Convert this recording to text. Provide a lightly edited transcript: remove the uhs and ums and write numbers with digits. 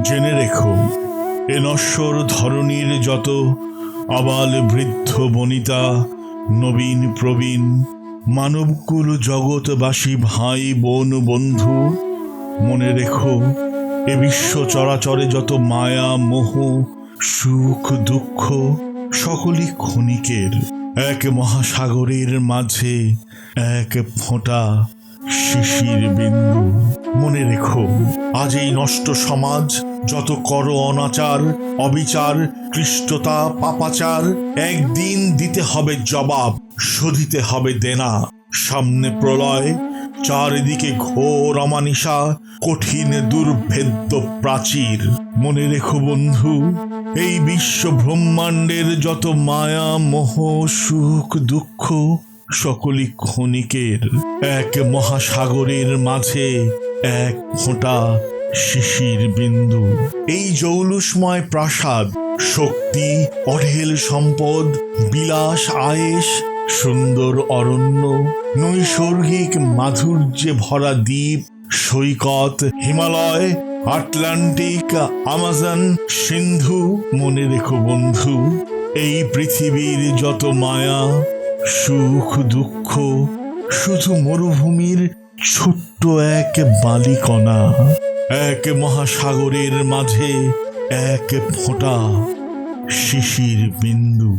জেনে রেখো, এ নশ্বর ধরণীর যত আবাল বৃদ্ধ বনিতা, নবীন প্রবীণ, মানবকুল জগৎবাসী ভাই বোন বন্ধু, মনে রেখো, এ বিশ্ব চরাচরে যত মায়া মোহ সুখ দুঃখ সকলই ক্ষণিকের। এক মহাসাগরের মাঝে এক ফোঁটা শিশির বিন্দু। মনে রেখো, আজ এই নষ্ট সমাজ যত কর অনাচার অবিচার কৃষ্টতা পাপাচার, একদিন দিতে হবে জবাব, শোধিতে হবে দেনা। সামনে প্রলয়, চারিদিকে ঘোর অমানিসা, কঠিন দুর্ভেদ্য প্রাচীর। মনে রেখো বন্ধু, এই বিশ্ব ব্রহ্মাণ্ডের যত মায়া মোহ সুখ দুঃখ সকলই ক্ষণিকের। এক মহাসাগরের মাঝে এক ফোঁটা শিশির বিন্দু। এই জৌলুসময় প্রাসাদ, শক্তি অঢেল সম্পদ, বিলাস আয়েশ, সুন্দর অরণ্য, নৈসর্গিক মাধুর্যে ভরা দ্বীপ, সৈকত, হিমালয়, আটলান্টিক, আমাজন, সিন্ধু। মনে রেখো বন্ধু, এই পৃথিবীর যত মায়া সুখ দুঃখ শুধু মরুভূমির ছোট্ট এক বালিকণা। এক মহাসাগরের মাঝে এক ফোঁটা শিশির বিন্দু।